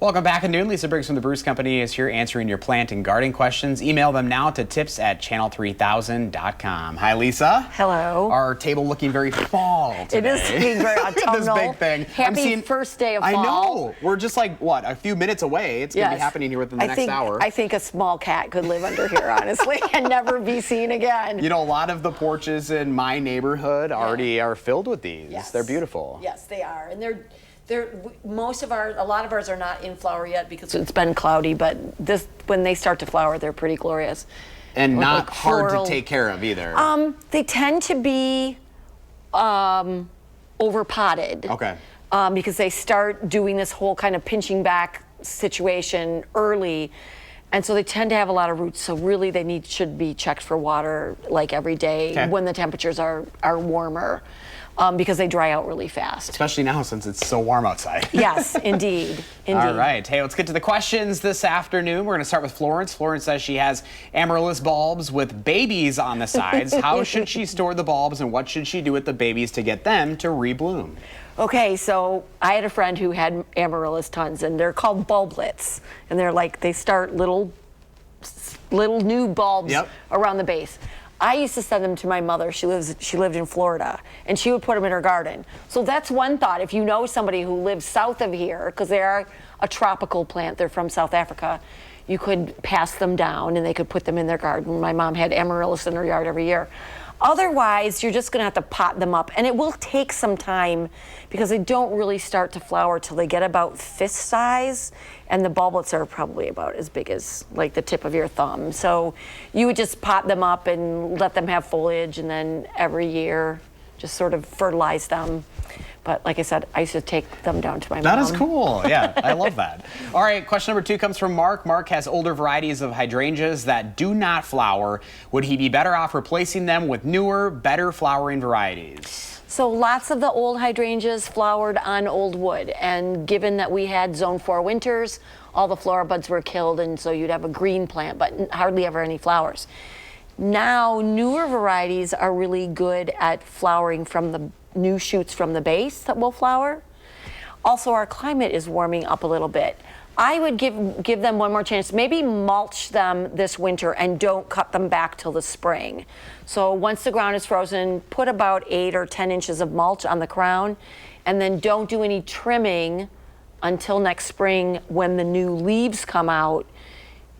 Welcome back at noon. Lisa Briggs from the Bruce Company is here answering your plant and gardening questions. Email them now to tips@channel3000.com. Hi, Lisa. Hello. Our table looking very fall today. It is looking very autumnal. This big thing. Happy first day of fall. I know. We're just like, what, a few minutes away. It's going to be happening here within the next hour. I think a small cat could live under here, honestly, and never be seen again. You know, a lot of the porches in my neighborhood already are filled with these. Yes. They're beautiful. Yes, they are. And a lot of ours are not in flower yet because it's been cloudy, but when they start to flower, they're pretty glorious. And not like hard to take care of either. They tend to be over potted. Okay. Because they start doing this whole kind of pinching back situation early. And so they tend to have a lot of roots. So really should be checked for water like every day when the temperatures are warmer. Because they dry out really fast. Especially now since it's so warm outside. Yes, indeed. All right. Hey, let's get to the questions this afternoon. We're going to start with Florence. Florence says she has amaryllis bulbs with babies on the sides. How should she store the bulbs and what should she do with the babies to get them to rebloom? Okay, so I had a friend who had amaryllis tons, and they're called bulblets. And they're like, they start little new bulbs around the base. I used to send them to my mother. She lived in Florida, and she would put them in her garden. So that's one thought. If you know somebody who lives south of here, because they are a tropical plant, they're from South Africa, you could pass them down and they could put them in their garden. My mom had amaryllis in her yard every year. Otherwise, you're just gonna have to pot them up, and it will take some time because they don't really start to flower till they get about fist size, and the bulblets are probably about as big as like the tip of your thumb. So you would just pot them up and let them have foliage, and then every year just sort of fertilize them. But like I said, I used to take them down to my mom. That is cool. Yeah, I love that. All right, question number 2 comes from Mark. Mark has older varieties of hydrangeas that do not flower. Would he be better off replacing them with newer, better flowering varieties? So lots of the old hydrangeas flowered on old wood, and given that we had zone 4 winters, all the flower buds were killed, and so you'd have a green plant, but hardly ever any flowers. Now, newer varieties are really good at flowering from the new shoots from the base that will flower. Also, our climate is warming up a little bit. I would give them one more chance. Maybe mulch them this winter and don't cut them back till the spring. So once the ground is frozen, put about 8 or 10 inches of mulch on the crown, and then don't do any trimming until next spring when the new leaves come out.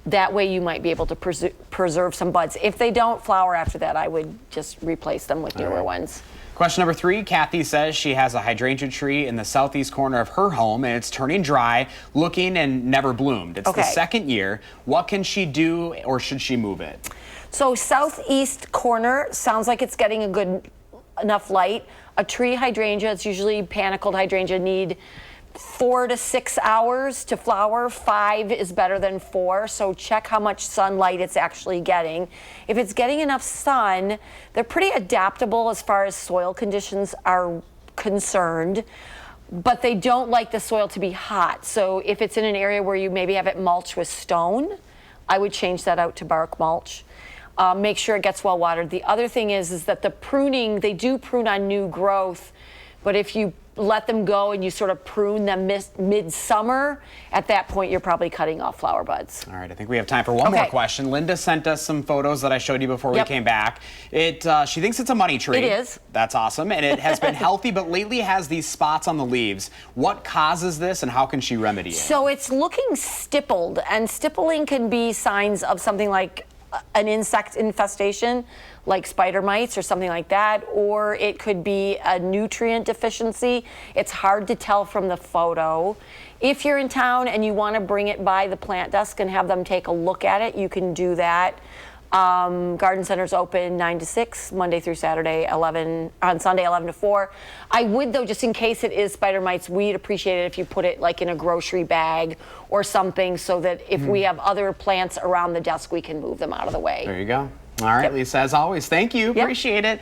That way you might be able to preserve some buds. If they don't flower after that, I would just replace them with newer ones. Question number 3, Kathy says she has a hydrangea tree in the southeast corner of her home and it's turning dry, looking and never bloomed. It's the second year. What can she do, or should she move it? So southeast corner sounds like it's getting a good enough light. A tree hydrangea, it's usually panicled hydrangea, need 4 to 6 hours to flower. 5 is better than 4, so check how much sunlight it's actually getting. If it's getting enough sun, they're pretty adaptable as far as soil conditions are concerned, but they don't like the soil to be hot. So if it's in an area where you maybe have it mulched with stone, I would change that out to bark mulch. Make sure it gets well watered. The other thing is that the pruning, they do prune on new growth, but if you let them go and you sort of prune them midsummer, at that point you're probably cutting off flower buds. All right, I think we have time for one more question. Linda sent us some photos that I showed you before we came back. She thinks it's a money tree. It is. That's awesome, and it has been healthy, but lately has these spots on the leaves. What causes this, and how can she remedy it? So it's looking stippled, and stippling can be signs of something like an insect infestation, like spider mites or something like that, or it could be a nutrient deficiency. It's hard to tell from the photo. If you're in town and you want to bring it by the plant desk and have them take a look at it, you can do that. Garden center's open 9 to 6, Monday through Saturday, on Sunday 11 to 4. I would, though, just in case it is spider mites, we'd appreciate it if you put it like in a grocery bag or something, so that if we have other plants around the desk, we can move them out of the way. There you go. All right, Lisa, as always, thank you. Appreciate it.